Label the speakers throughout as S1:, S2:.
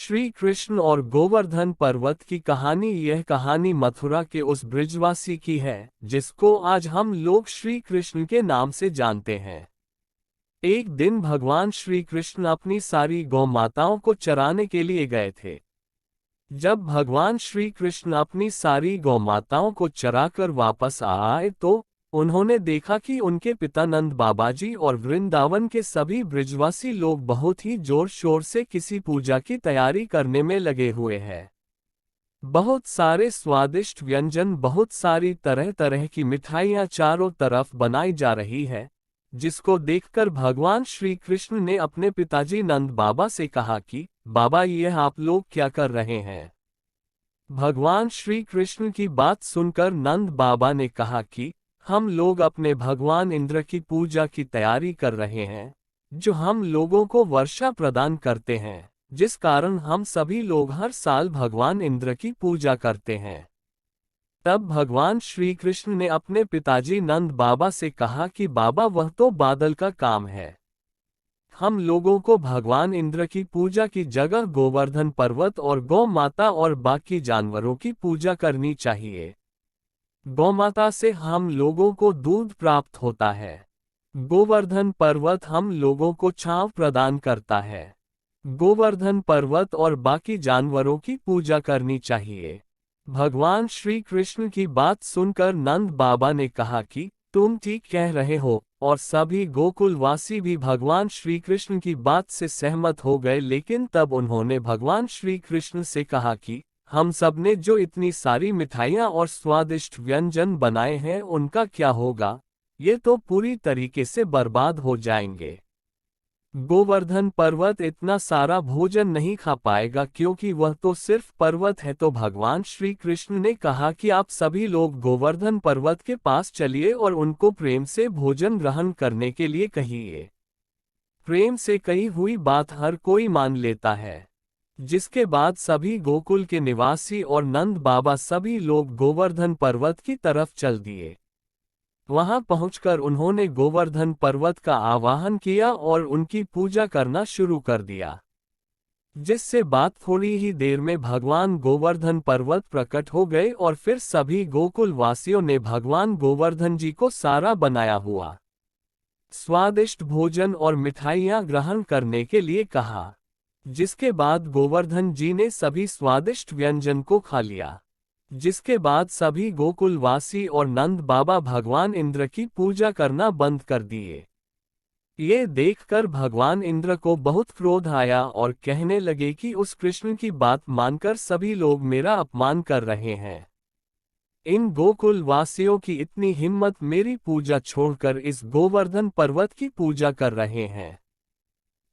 S1: श्री कृष्ण और गोवर्धन पर्वत की कहानी। यह कहानी मथुरा के उस ब्रिजवासी की है जिसको आज हम लोग श्री कृष्ण के नाम से जानते हैं। एक दिन भगवान श्री कृष्ण अपनी सारी गौ माताओं को चराने के लिए गए थे। जब भगवान श्री कृष्ण अपनी सारी गौ माताओं को चराकर वापस आए तो उन्होंने देखा कि उनके पिता नंद बाबाजी और वृंदावन के सभी ब्रिजवासी लोग बहुत ही जोर शोर से किसी पूजा की तैयारी करने में लगे हुए हैं। बहुत सारे स्वादिष्ट व्यंजन, बहुत सारी तरह तरह की मिठाइयाँ चारों तरफ बनाई जा रही है, जिसको देखकर भगवान श्री कृष्ण ने अपने पिताजी नंद बाबा से कहा कि बाबा, यह आप लोग क्या कर रहे हैं। भगवान श्री कृष्ण की बात सुनकर नंद बाबा ने कहा कि हम लोग अपने भगवान इंद्र की पूजा की तैयारी कर रहे हैं, जो हम लोगों को वर्षा प्रदान करते हैं, जिस कारण हम सभी लोग हर साल भगवान इंद्र की पूजा करते हैं। तब भगवान श्री कृष्ण ने अपने पिताजी नंद बाबा से कहा कि बाबा, वह तो बादल का काम है। हम लोगों को भगवान इंद्र की पूजा की जगह गोवर्धन पर्वत और गौ माता और बाकी जानवरों की पूजा करनी चाहिए। गौमाता से हम लोगों को दूध प्राप्त होता है। गोवर्धन पर्वत हम लोगों को छांव प्रदान करता है। गोवर्धन पर्वत और बाकी जानवरों की पूजा करनी चाहिए। भगवान श्री कृष्ण की बात सुनकर नंद बाबा ने कहा कि तुम ठीक कह रहे हो, और सभी गोकुलवासी भी भगवान श्री कृष्ण की बात से सहमत हो गए। लेकिन तब उन्होंने भगवान श्री कृष्ण से कहा कि हम सब ने जो इतनी सारी मिठाइयाँ और स्वादिष्ट व्यंजन बनाए हैं, उनका क्या होगा। ये तो पूरी तरीके से बर्बाद हो जाएंगे। गोवर्धन पर्वत इतना सारा भोजन नहीं खा पाएगा, क्योंकि वह तो सिर्फ पर्वत है। तो भगवान श्री कृष्ण ने कहा कि आप सभी लोग गोवर्धन पर्वत के पास चलिए और उनको प्रेम से भोजन ग्रहण करने के लिए कहिए। प्रेम से कही हुई बात हर कोई मान लेता है। जिसके बाद सभी गोकुल के निवासी और नंद बाबा सभी लोग गोवर्धन पर्वत की तरफ चल दिए। वहां पहुंचकर उन्होंने गोवर्धन पर्वत का आवाहन किया और उनकी पूजा करना शुरू कर दिया। जिससे बाद थोड़ी ही देर में भगवान गोवर्धन पर्वत प्रकट हो गए और फिर सभी गोकुल वासियों ने भगवान गोवर्धन जी को सारा बनाया हुआ स्वादिष्ट भोजन और मिठाइयां ग्रहण करने के लिए कहा। जिसके बाद गोवर्धन जी ने सभी स्वादिष्ट व्यंजन को खा लिया। जिसके बाद सभी गोकुलवासी और नंद बाबा भगवान इंद्र की पूजा करना बंद कर दिए। ये देखकर भगवान इंद्र को बहुत क्रोध आया और कहने लगे कि उस कृष्ण की बात मानकर सभी लोग मेरा अपमान कर रहे हैं। इन गोकुलवासियों की इतनी हिम्मत, मेरी पूजा छोड़कर इस गोवर्धन पर्वत की पूजा कर रहे हैं।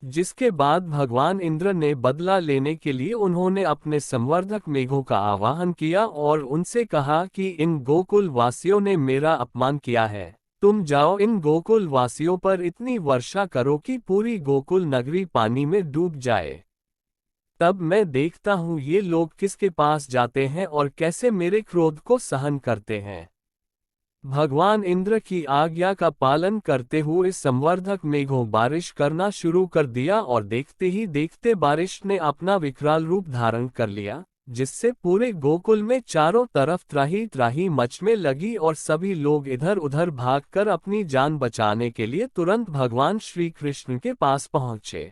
S1: जिसके बाद भगवान इंद्र ने बदला लेने के लिए उन्होंने अपने संवर्धक मेघों का आवाहन किया और उनसे कहा कि इन गोकुल वासियों ने मेरा अपमान किया है, तुम जाओ इन गोकुल वासियों पर इतनी वर्षा करो कि पूरी गोकुल नगरी पानी में डूब जाए। तब मैं देखता हूँ ये लोग किसके पास जाते हैं और कैसे मेरे क्रोध को सहन करते हैं। भगवान इंद्र की आज्ञा का पालन करते हुए संवर्धक मेघों बारिश करना शुरू कर दिया और देखते ही देखते बारिश ने अपना विकराल रूप धारण कर लिया, जिससे पूरे गोकुल में चारों तरफ त्राही त्राही मचने लगी और सभी लोग इधर उधर भागकर अपनी जान बचाने के लिए तुरंत भगवान श्री कृष्ण के पास पहुंचे।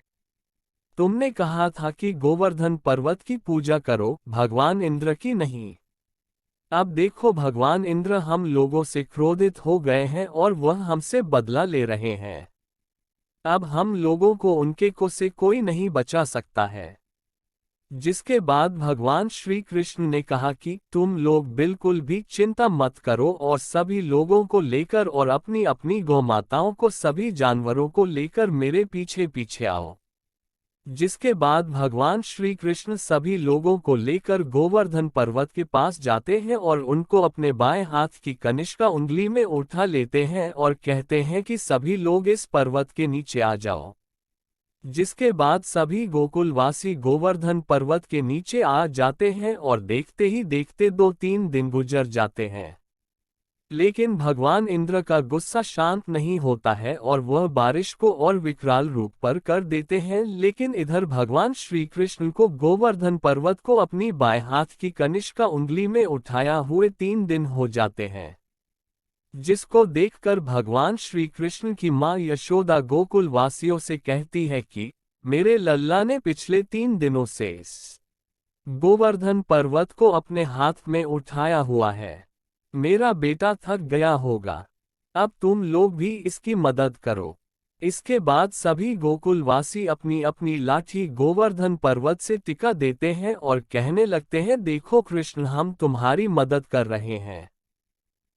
S1: तुमने कहा था कि गोवर्धन पर्वत की पूजा करो, भगवान इंद्र की नहीं। अब देखो, भगवान इंद्र हम लोगों से क्रोधित हो गए हैं और वह हमसे बदला ले रहे हैं। अब हम लोगों को उनके को से कोई नहीं बचा सकता है। जिसके बाद भगवान श्री कृष्ण ने कहा कि तुम लोग बिल्कुल भी चिंता मत करो और सभी लोगों को लेकर और अपनी अपनी गौ माताओं को, सभी जानवरों को लेकर मेरे पीछे पीछे आओ। जिसके बाद भगवान श्री कृष्ण सभी लोगों को लेकर गोवर्धन पर्वत के पास जाते हैं और उनको अपने बाएं हाथ की कनिष्का उंगली में उठा लेते हैं और कहते हैं कि सभी लोग इस पर्वत के नीचे आ जाओ। जिसके बाद सभी गोकुलवासी गोवर्धन पर्वत के नीचे आ जाते हैं और देखते ही देखते 2-3 दिन गुजर जाते हैं। लेकिन भगवान इंद्र का गुस्सा शांत नहीं होता है और वह बारिश को और विकराल रूप पर कर देते हैं। लेकिन इधर भगवान श्री कृष्ण को गोवर्धन पर्वत को अपनी बाएं हाथ की कनिष्का उंगली में उठाया हुए 3 दिन हो जाते हैं, जिसको देखकर भगवान श्री कृष्ण की मां यशोदा गोकुल वासियों से कहती है कि मेरे लल्ला ने पिछले 3 दिनों से इस गोवर्धन पर्वत को अपने हाथ में उठाया हुआ है। मेरा बेटा थक गया होगा, अब तुम लोग भी इसकी मदद करो। इसके बाद सभी गोकुलवासी अपनी अपनी लाठी गोवर्धन पर्वत से टिका देते हैं और कहने लगते हैं, देखो कृष्ण, हम तुम्हारी मदद कर रहे हैं।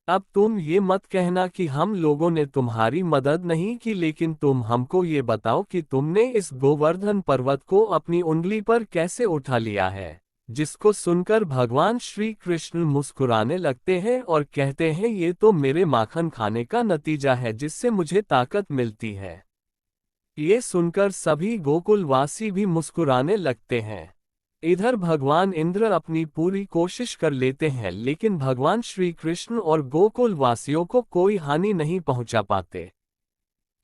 S1: अब तुम ये मत कहना कि हम लोगों ने तुम्हारी मदद नहीं की, लेकिन तुम हमको ये बताओ कि तुमने इस गोवर्धन पर्वत को अपनी उंगली पर कैसे उठा लिया है। जिसको सुनकर भगवान श्री कृष्ण मुस्कुराने लगते हैं और कहते हैं, ये तो मेरे माखन खाने का नतीजा है जिससे मुझे ताकत मिलती है। ये सुनकर सभी गोकुलवासी भी मुस्कुराने लगते हैं। इधर भगवान इंद्र अपनी पूरी कोशिश कर लेते हैं, लेकिन भगवान श्री कृष्ण और गोकुल वासियों को कोई हानि नहीं पहुंचा पाते।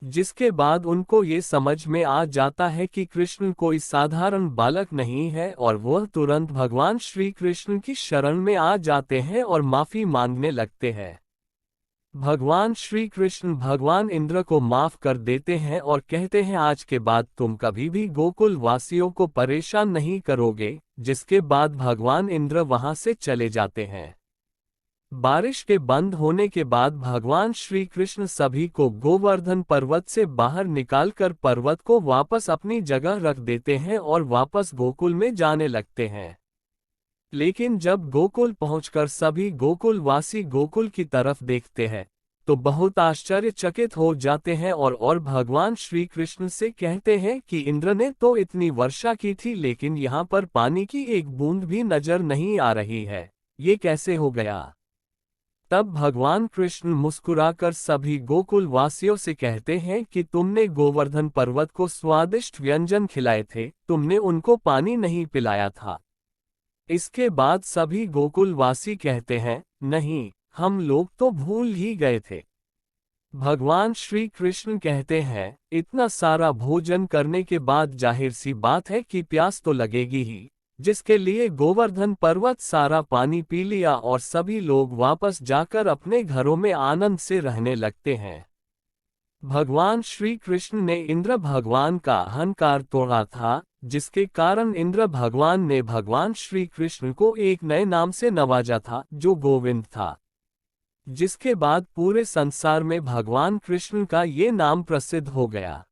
S1: जिसके बाद उनको ये समझ में आ जाता है कि कृष्ण कोई साधारण बालक नहीं है और वह तुरंत भगवान श्री कृष्ण की शरण में आ जाते हैं और माफी मांगने लगते हैं। भगवान श्री कृष्ण भगवान इंद्र को माफ कर देते हैं और कहते हैं, आज के बाद तुम कभी भी गोकुल वासियों को परेशान नहीं करोगे। जिसके बाद भगवान इंद्र वहां से चले जाते हैं। बारिश के बंद होने के बाद भगवान श्री कृष्ण सभी को गोवर्धन पर्वत से बाहर निकालकर पर्वत को वापस अपनी जगह रख देते हैं और वापस गोकुल में जाने लगते हैं। लेकिन जब गोकुल पहुंचकर सभी गोकुलवासी गोकुल की तरफ देखते हैं तो बहुत आश्चर्यचकित हो जाते हैं और भगवान श्री कृष्ण से कहते हैं कि इंद्र ने तो इतनी वर्षा की थी, लेकिन यहाँ पर पानी की एक बूंद भी नजर नहीं आ रही है, ये कैसे हो गया। तब भगवान कृष्ण मुस्कुराकर सभी गोकुल वासियों से कहते हैं कि तुमने गोवर्धन पर्वत को स्वादिष्ट व्यंजन खिलाए थे, तुमने उनको पानी नहीं पिलाया था। इसके बाद सभी गोकुलवासी कहते हैं, नहीं, हम लोग तो भूल ही गए थे। भगवान श्री कृष्ण कहते हैं, इतना सारा भोजन करने के बाद जाहिर सी बात है कि प्यास तो लगेगी ही, जिसके लिए गोवर्धन पर्वत सारा पानी पी लिया और सभी लोग वापस जाकर अपने घरों में आनंद से रहने लगते हैं। भगवान श्री कृष्ण ने इंद्र भगवान का अहंकार तोड़ा था, जिसके कारण इंद्र भगवान ने भगवान श्री कृष्ण को एक नए नाम से नवाजा था, जो गोविंद था। जिसके बाद पूरे संसार में भगवान कृष्ण का ये नाम प्रसिद्ध हो गया।